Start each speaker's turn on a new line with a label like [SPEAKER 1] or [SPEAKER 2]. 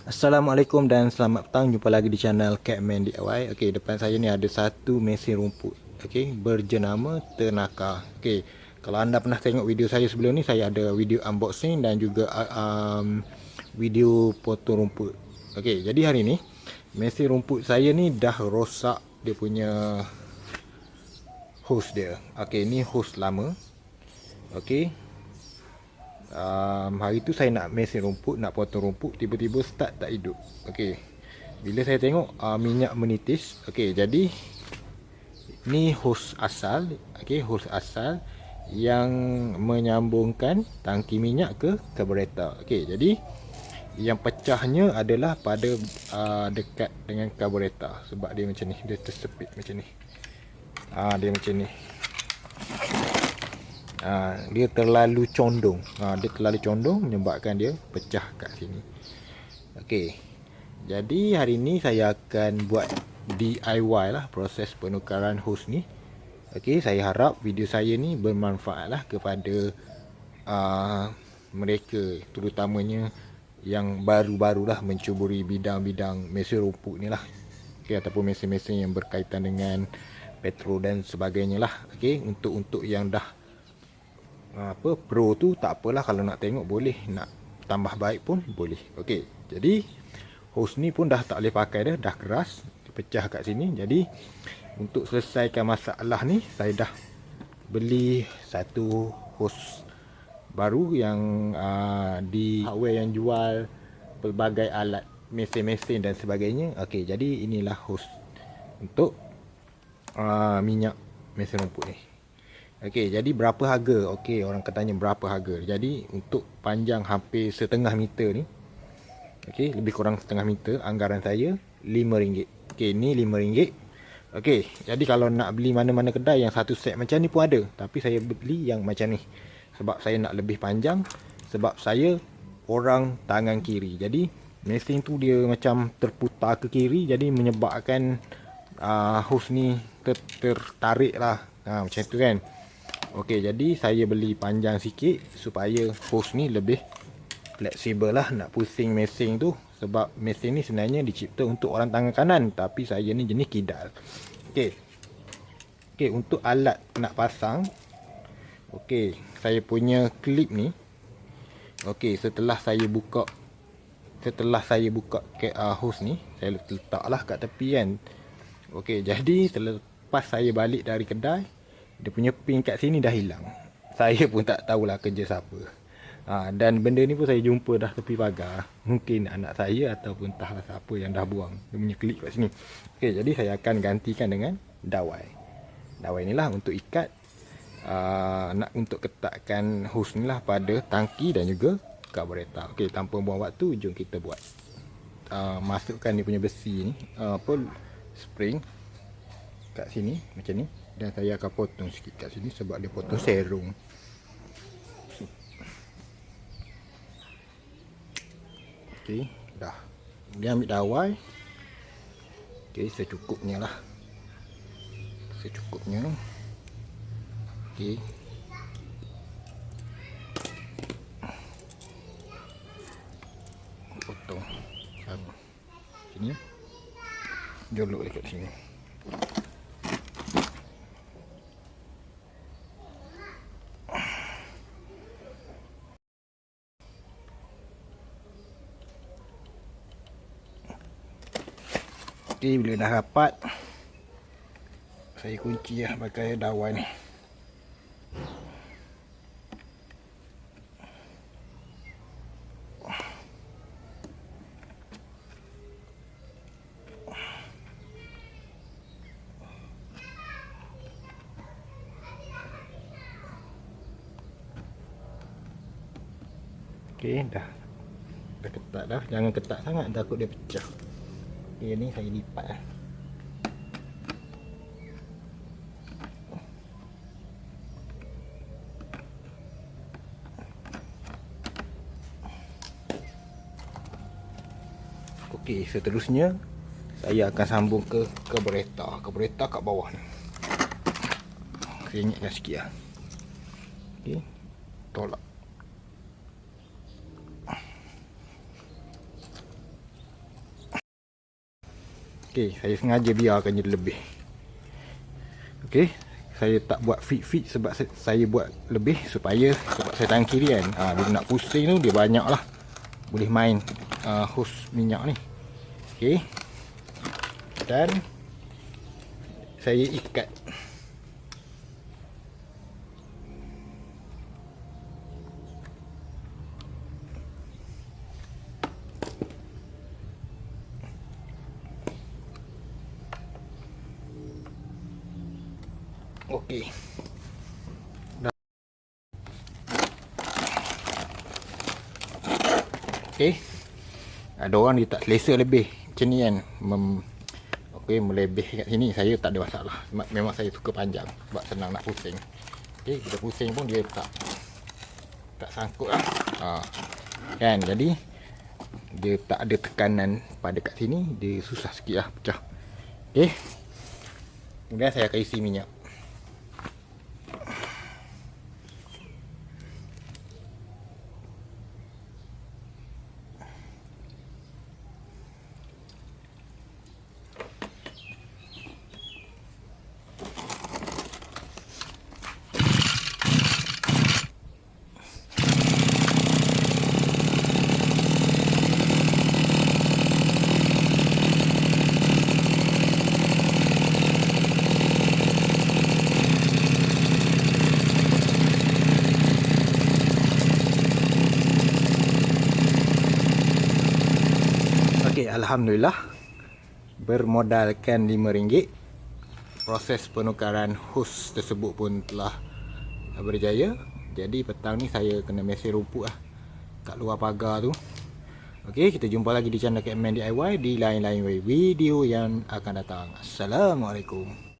[SPEAKER 1] Assalamualaikum dan selamat petang. Jumpa lagi di channel Catman DIY. Okey, depan saya ni ada satu mesin rumput. Okey, berjenama Ternaka. Okey, kalau anda pernah tengok video saya sebelum ni, saya ada video unboxing dan juga video potong rumput. Okey, jadi hari ni mesin rumput saya ni dah rosak dia punya hose dia. Okey, ni hose lama. Okey, hari tu saya nak mesin rumput, nak potong rumput, tiba-tiba start tak hidup. Okey, bila saya tengok minyak menitis. Okey, jadi ni hose asal. Okey, hose asal yang menyambungkan tangki minyak ke karburator. Okey, jadi yang pecahnya adalah pada dekat dengan karburator. Sebab dia macam ni, dia tersepit macam ni. Dia macam ni. Dia terlalu condong. Dia terlalu condong menyebabkan dia pecah kat sini. Okey, jadi hari ni saya akan buat DIY lah proses penukaran hose ni. Okey, saya harap video saya ni bermanfaat lah kepada mereka, terutamanya yang baru-barulah mencuburi bidang-bidang mesin rumput ni lah. Okey, ataupun mesin-mesin yang berkaitan dengan petrol dan sebagainya lah. Okey, untuk yang dah pro tu tak apalah, kalau nak tengok boleh, nak tambah baik pun boleh. Okey, jadi hose ni pun dah tak boleh pakai dah keras, dia pecah kat sini. Jadi untuk selesaikan masalah ni, saya dah beli satu hose baru yang di hardware yang jual pelbagai alat mesin-mesin dan sebagainya. Okey, jadi inilah hose untuk minyak mesin rumput ni. Okey, jadi berapa harga? Okey, orang katanya berapa harga. Jadi untuk panjang hampir setengah meter ni, okey, lebih kurang setengah meter, anggaran saya RM5. Okey, ni RM5. Okey, jadi kalau nak beli mana-mana kedai yang satu set macam ni pun ada, tapi saya beli yang macam ni sebab saya nak lebih panjang. Sebab saya orang tangan kiri, jadi mesin tu dia macam terputar ke kiri, jadi menyebabkan hose ni tertarik lah, macam tu kan. Okey, jadi saya beli panjang sikit supaya hose ni lebih fleksibel lah nak pusing mesin tu. Sebab mesin ni sebenarnya dicipta untuk orang tangan kanan, tapi saya ni jenis kidal. Okey, okey, untuk alat nak pasang, okey, saya punya klip ni. Okey, setelah saya buka hose ni, saya letaklah kat tepi kan. Okey, jadi selepas saya balik dari kedai, dia punya pin kat sini dah hilang. Saya pun tak tahulah kerja siapa. Dan benda ni pun saya jumpa dah tepi pagar. Mungkin anak saya ataupun entahlah siapa yang dah buang dia punya klip kat sini. Okey, jadi saya akan gantikan dengan dawai. Dawai ni lah untuk ikat, untuk ketatkan hose ni lah pada tangki dan juga karburator. Okey, tanpa buang waktu, jom kita buat. Masukkan dia punya besi ni, spring kat sini macam ni. Dan saya akan potong sikit kat sini sebab dia potong serong. Okey, dah. Dia ambil dawai. Okey, secukupnya lah. Secukupnya. Okey. Potong. Sini. Jolok dekat sini. Okey, bila dah rapat, saya kunci lah pakai dawai ni. Okey, dah ketat dah. Jangan ketat sangat, takut dia pecah. Okey, ni saya lipat lah. Okey, seterusnya saya akan sambung ke karburator. Karburator kat bawah ni. Saya ingatkan sikit lah. Okey, tolak. Okey, saya sengaja biarkan dia lebih. Okey, saya tak buat fit sebab saya buat lebih supaya sebab saya tangan kiri kan. Bila nak pusing tu dia banyak lah. Boleh main hos minyak ni. Okey. Dan saya ikat. Okey. Okey. Ada orang dia tak selesa lebih macam ni kan. Okey, melebih kat sini saya tak ada masalah. Memang saya suka panjang sebab senang nak pusing. Okey, kita pusing pun dia tak sangkut lah. Kan, jadi dia tak ada tekanan pada kat sini, dia susah sikit lah pecah. Okey. Kemudian saya akan isi minyak. Okey, alhamdulillah bermodalkan RM5, proses penukaran hos tersebut pun telah berjaya. Jadi petang ni saya kena mesin rumput lah kat luar pagar tu. Okey, kita jumpa lagi di channel KMN DIY di lain-lain video yang akan datang. Assalamualaikum.